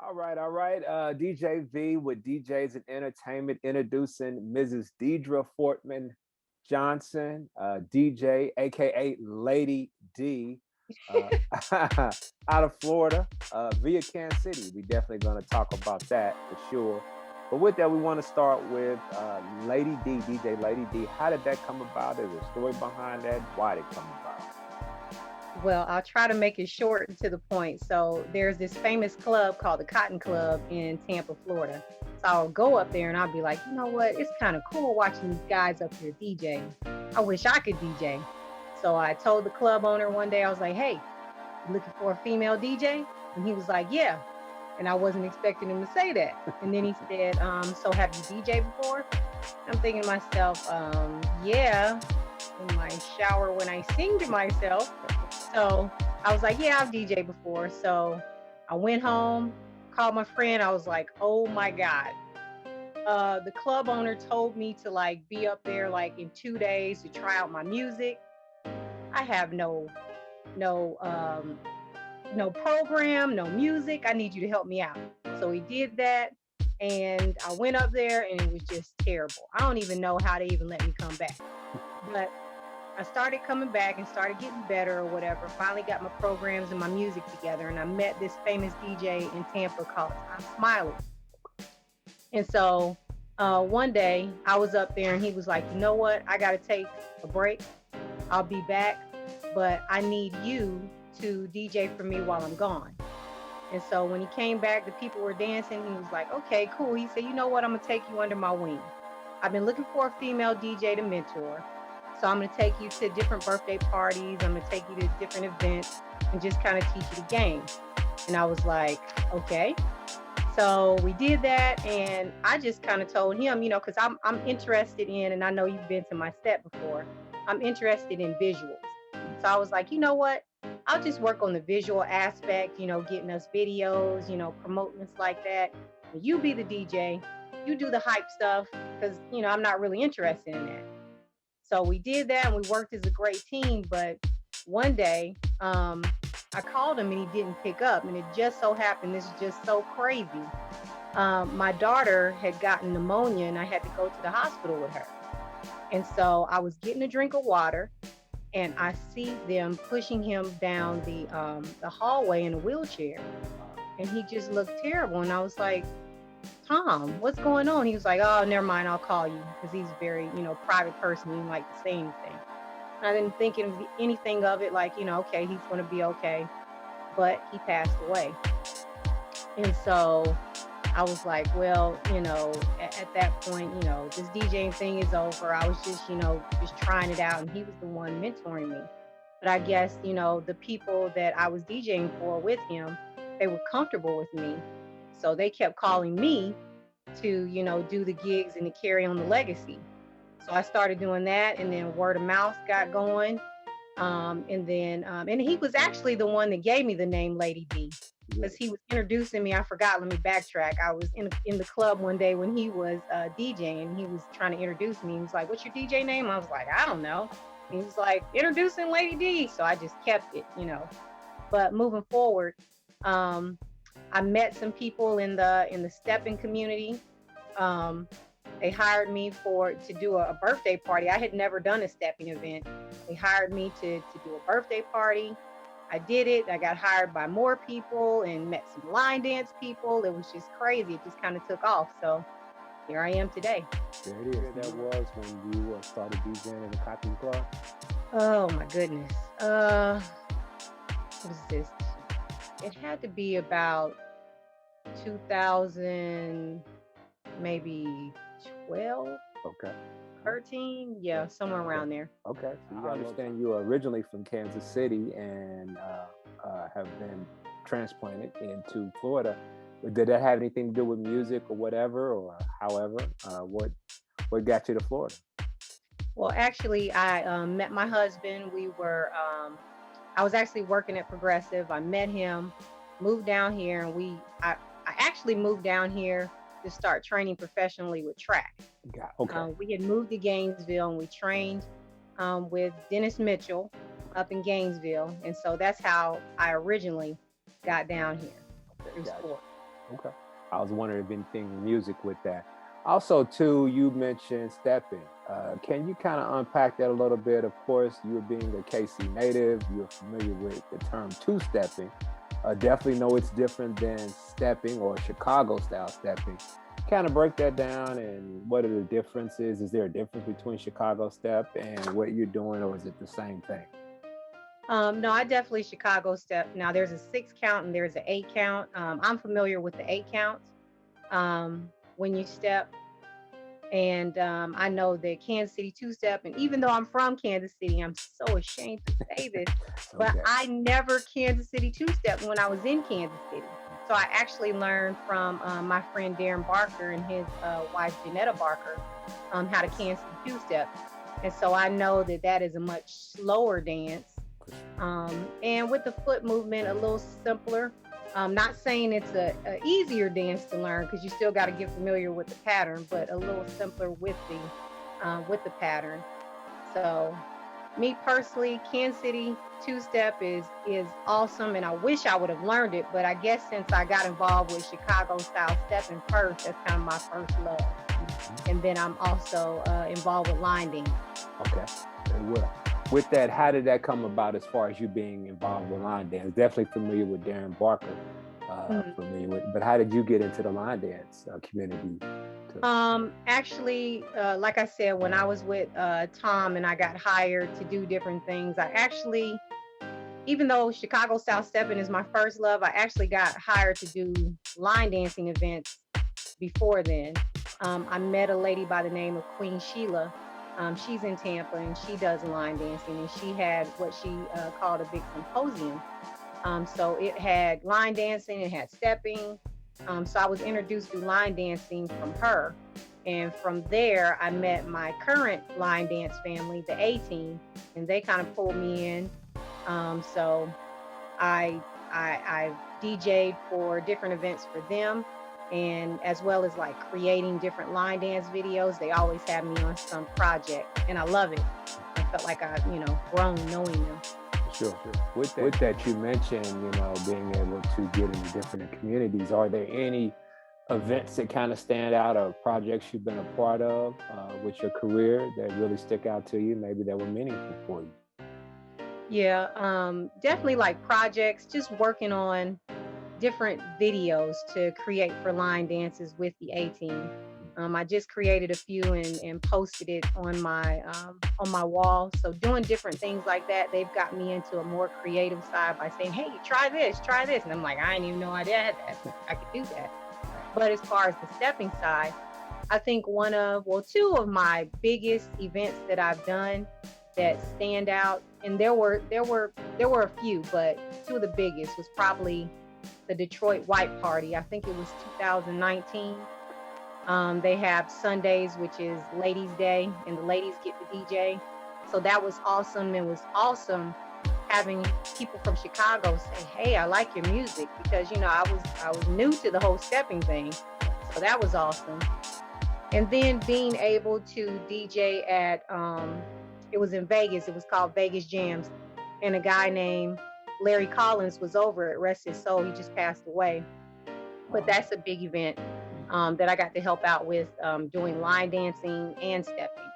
All right. DJ V with DJs and Entertainment introducing Mrs. Deidre Fortman Johnson, DJ, aka Lady D, uh, out of Florida, via Kansas City. We definitely going to talk about that for sure. But with that, we want to start with Lady D, DJ Lady D. How did that come about? Is there a story behind that? Why did it come about? Well, I'll try to make it short and to the point. So there's this famous club called the Cotton Club in Tampa, Florida. So I'll go up there and I'll be like, you know what? It's kind of cool watching these guys up here DJ. I wish I could DJ. So I told the club owner one day, I was like, hey, you looking for a female DJ? And he was like, yeah. And I wasn't expecting him to say that. And then he said, so have you DJ before? I'm thinking to myself, yeah, in my shower when I sing to myself. So I was like, yeah, I've DJ before. So I went home, called my friend. I was like, oh my God. The club owner told me to like be up there like in 2 days to try out my music. I have no no program, no music. I need you to help me out. So he did that. And I went up there and it was just terrible. I don't even know how they even let me come back. But I started coming back and started getting better or whatever. Finally got my programs and my music together. And I met this famous DJ in Tampa called I'm Smiley. And so one day I was up there and he was like, you know what? I got to take a break. I'll be back, but I need you to DJ for me while I'm gone. And so when he came back, the people were dancing. He was like, okay, cool. He said, you know what? I'm going to take you under my wing. I've been looking for a female DJ to mentor. So I'm going to take you to different birthday parties. I'm going to take you to different events and just kind of teach you the game. And I was like, okay. So we did that. And I just kind of told him, because I'm interested in, and I know you've been to my set before, I'm interested in visuals. So I was like, you know what? I'll just work on the visual aspect, getting us videos, promoting us like that. And you be the DJ, you do the hype stuff, because, I'm not really interested in that. So we did that and we worked as a great team. But one day, I called him and he didn't pick up. And it just so happened, this is just so crazy. My daughter had gotten pneumonia and I had to go to the hospital with her. And so I was getting a drink of water and I see them pushing him down the hallway in a wheelchair. And he just looked terrible. And I was like, Tom, what's going on? He was like, oh, never mind, I'll call you. Because he's a very, private person. He didn't like to say anything. And I didn't think anything of it, like, okay, he's going to be okay. But he passed away. And so I was like, well, at that point, this DJing thing is over. I was just trying it out. And he was the one mentoring me. But I guess, the people that I was DJing for with him, they were comfortable with me. So they kept calling me to, do the gigs and to carry on the legacy. So I started doing that. And then word of mouth got going. And he was actually the one that gave me the name Lady D. Because he was introducing me. I forgot. Let me backtrack. I was in the club one day when he was DJing, and he was trying to introduce me. He was like, "What's your DJ name?" I was like, "I don't know." And he was like, "Introducing Lady D." So I just kept it. But moving forward, I met some people in the stepping community. They hired me to do a birthday party. I had never done a stepping event. They hired me to do a birthday party. I did it. I got hired by more people and met some line dance people. It was just crazy. It just kind of took off. So here I am today. There it is. That was when you started DJing in the Cotton Club. Oh my goodness. What is this? It had to be about 2000, maybe 12. Okay. 13, yeah, somewhere around there. Okay, so I understand you are originally from Kansas City and have been transplanted into Florida. Did that have anything to do with music or whatever, or however? What got you to Florida? Well, actually, I met my husband. I was actually working at Progressive. I met him, moved down here, and I actually moved down here to start training professionally with track. Okay. We had moved to Gainesville and we trained with Dennis Mitchell up in Gainesville. And so that's how I originally got down here through sport. Okay. I was wondering if anything music with that. Also, too, you mentioned stepping. Can you kind of unpack that a little bit? Of course, you being a KC native, you're familiar with the term two-stepping. Definitely know it's different than stepping or Chicago style stepping. Kind of break that down and what are the differences? Is there a difference between Chicago step and what you're doing, or is it the same thing? No, I definitely Chicago step. Now there's a 6 count and there's an 8 count. I'm familiar with the 8 count when you step. And I know that Kansas City two step. And even though I'm from Kansas City, I'm so ashamed to say this, It's but okay. I never Kansas City two step when I was in Kansas City. So I actually learned from my friend Darren Barker and his wife Janetta Barker how to Kansas City two step. And so I know that that is a much slower dance. And with the foot movement, a little simpler. I'm not saying it's a easier dance to learn because you still got to get familiar with the pattern, but a little simpler with the pattern. So, me personally, Kansas City two step is awesome, and I wish I would have learned it. But I guess since I got involved with Chicago style stepping first, that's kind of my first love. And then I'm also involved with line dance. Okay, very well. With that, how did that come about as far as you being involved with line dance? Definitely familiar with Darren Barker, Mhm. familiar with, but how did you get into the line dance community? To, Actually, like I said, when I was with Tom and I got hired to do different things, I actually, even though Chicago style stepping is my first love, I actually got hired to do line dancing events before then. I met a lady by the name of Queen Sheila. She's in Tampa and she does line dancing, and she had what she called a big symposium. So it had line dancing, it had stepping. So I was introduced to line dancing from her. And from there, I met my current line dance family, the A team, and they kind of pulled me in. So I, I DJ'd for different events for them, and as well as like creating different line dance videos. They always have me on some project, and I love it. I felt like I, grown knowing them. sure. With that, you mentioned, being able to get into different communities. Are there any events that kind of stand out or projects you've been a part of with your career that really stick out to you, maybe that were meaningful for you? Yeah, definitely like projects, just working on different videos to create for line dances with the A team. I just created a few and posted it on my wall. So doing different things like that, they've got me into a more creative side by saying, "Hey, try this," and I'm like, I didn't even know I could do that. But as far as the stepping side, I think two of my biggest events that I've done that stand out, and there were a few, but two of the biggest was probably the Detroit White Party. I think it was 2019. They have Sundays, which is Ladies' Day, and the ladies get to DJ. So that was awesome. It was awesome having people from Chicago say, "Hey, I like your music," because I was new to the whole stepping thing. So that was awesome. And then being able to DJ at it was in Vegas. It was called Vegas Jams, and a guy named Larry Collins was over it. Rest his soul. He just passed away. But that's a big event that I got to help out with doing line dancing and stepping.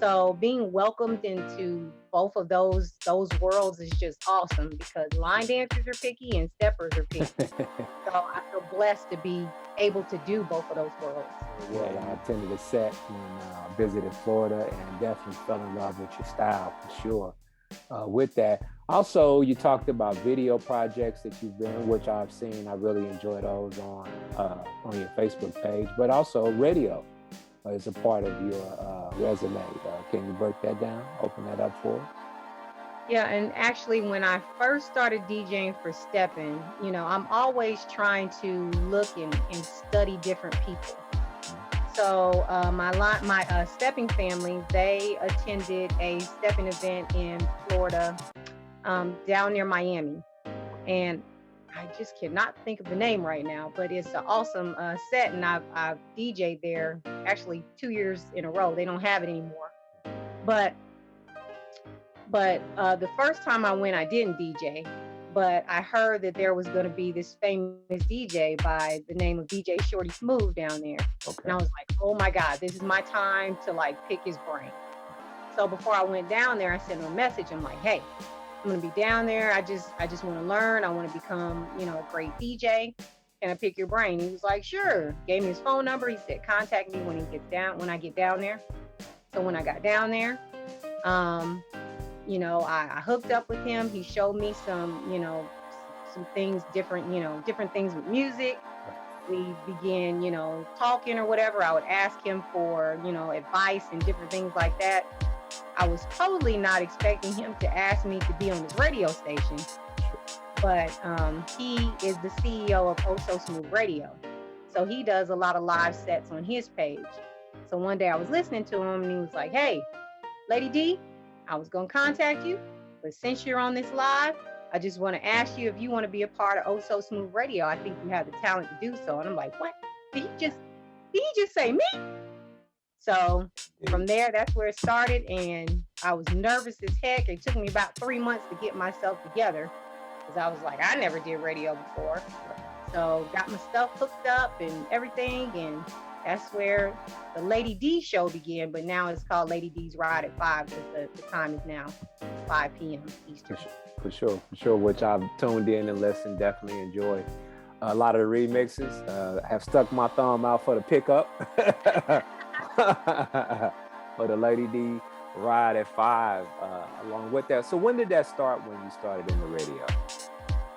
So being welcomed into both of those worlds is just awesome because line dancers are picky and steppers are picky. So I feel blessed to be able to do both of those worlds. Well, I attended a set when visited Florida and definitely fell in love with your style for sure. With that, also you talked about video projects that you've been, which I've seen. I really enjoy those on your Facebook page, but also radio is a part of your resume. Can you break that down? Open that up for us? Yeah, and actually, when I first started DJing for stepping, I'm always trying to look and study different people. So my stepping family, they attended a stepping event in Florida, down near Miami, and I just cannot think of the name right now, but it's an awesome set, and I've DJed there actually 2 years in a row. They don't have it anymore, but the first time I went, I didn't DJ. But I heard that there was going to be this famous DJ by the name of DJ Shorty Smooth down there. And I Okay. was like, oh my God, this is my time to like pick his brain. So before I went down there, I sent him a message. I'm like, hey, I'm gonna be down there. I just want to learn. I want to become, a great DJ. Can I pick your brain? He was like, sure. Gave me his phone number. He said, contact me when I get down there. So when I got down there, um, I hooked up with him. He showed me some things different, different things with music. We began, talking or whatever. I would ask him for, advice and different things like that. I was totally not expecting him to ask me to be on his radio station, but he is the CEO of Oh So Smooth Radio. So he does a lot of live sets on his page. So one day I was listening to him and he was like, hey, Lady D, I was going to contact you, but since you're on this live, I just want to ask you if you want to be a part of Oh So Smooth Radio. I think you have the talent to do so. And I'm like, what? Did he just say me? So from there, that's where it started. And I was nervous as heck. It took me about 3 months to get myself together because I was like, I never did radio before. So got my stuff hooked up and everything. And that's where the Lady D show began. But now it's called Lady D's Ride at 5 because the time is now 5 p.m. Eastern. For sure. Which I've tuned in and listened. Definitely enjoy a lot of the remixes. Have stuck my thumb out for the pickup for the Lady D Ride at 5. Along with that, so when did that start? When you started in the radio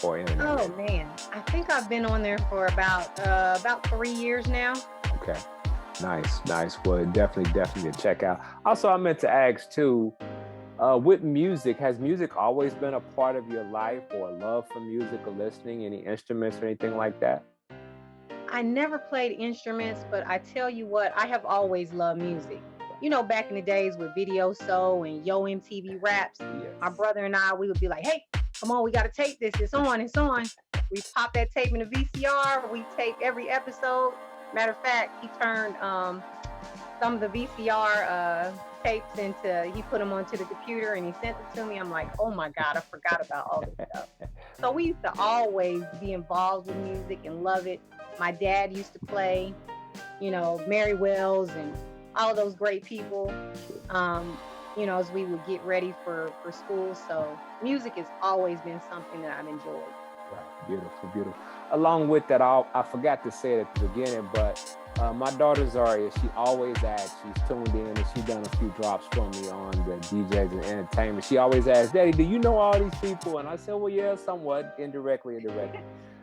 or internet? Oh man, I think I've been on there for about 3 years now. Okay, nice. Well, definitely to check out. Also, I meant to ask too. With music, has music always been a part of your life, or a love for music or listening, any instruments or anything like that? I never played instruments, but I tell you what, I have always loved music. Back in the days with Video Soul and Yo MTV Raps, my Yes. brother and I, we would be like, hey, come on, we got to tape this. It's on, it's on. We pop that tape in the VCR. We tape every episode. Matter of fact, he turned some of the VCR tapes he put them onto the computer and he sent it to me. I'm like, oh my God, I forgot about all this stuff. So we used to always be involved with music and love it. My dad used to play, Mary Wells and all of those great people, as we would get ready for school. So music has always been something that I've enjoyed. Right. Beautiful. Along with that, I forgot to say it at the beginning, but my daughter Zaria, she always asks, she's tuned in and she's done a few drops for me on the DJs and entertainment. She always asks, Daddy, do you know all these people? And I said, well, yeah, somewhat, indirectly.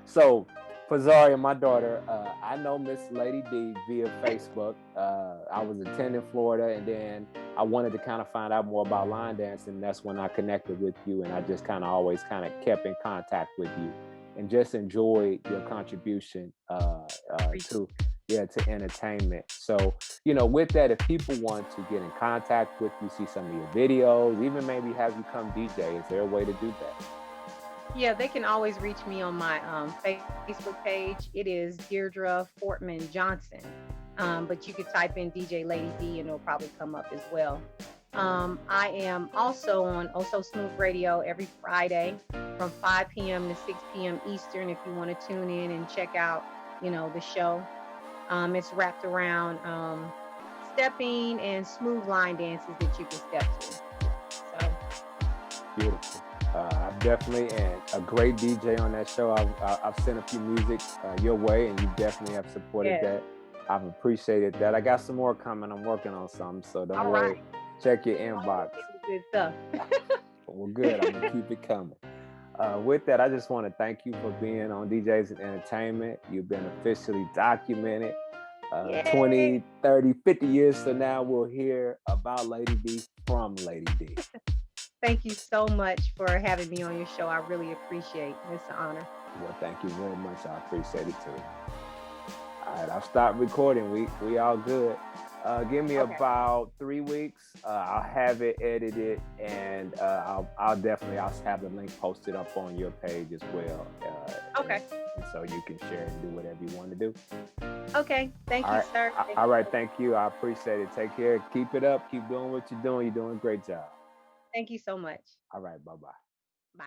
So for Zaria, my daughter, I know Miss Lady D via Facebook. I was attending Florida, and then I wanted to kind of find out more about line dancing. And that's when I connected with you, and I just kind of always kind of kept in contact with you, and just enjoyed your contribution to entertainment. So, with that, if people want to get in contact with you, see some of your videos, even maybe have you come DJ, is there a way to do that? Yeah, they can always reach me on my Facebook page. It is Deirdre Fortman Johnson. But you could type in DJ Lady D and it'll probably come up as well. I am also on Also Smooth Radio every Friday from 5 p.m. to 6 p.m. Eastern if you want to tune in and check out, the show. It's wrapped around stepping and smooth line dances that you can step to. So Beautiful. I've definitely, and a great DJ on that show. I've sent a few music your way, and you definitely have supported that. I've appreciated that. I got some more coming. I'm working on some, so don't worry. Right. Check your inbox. Good stuff. Well, good. I'm gonna keep it coming. With that, I just want to thank you for being on DJs and Entertainment. You've been officially documented. 20, 30, 50 years from now, we'll hear about Lady D from Lady D. Thank you so much for having me on your show. I really appreciate it. It's an honor. Well, thank you very much. I appreciate it too. All right, I'll stop recording. We all good. Give me about 3 weeks. I'll have it edited, and I'll have the link posted up on your page as well. Okay. And so you can share and do whatever you want to do. Okay. Thank you, sir. All right. Thank you. I appreciate it. Take care. Keep it up. Keep doing what you're doing. You're doing a great job. Thank you so much. All right. Bye-bye. Bye.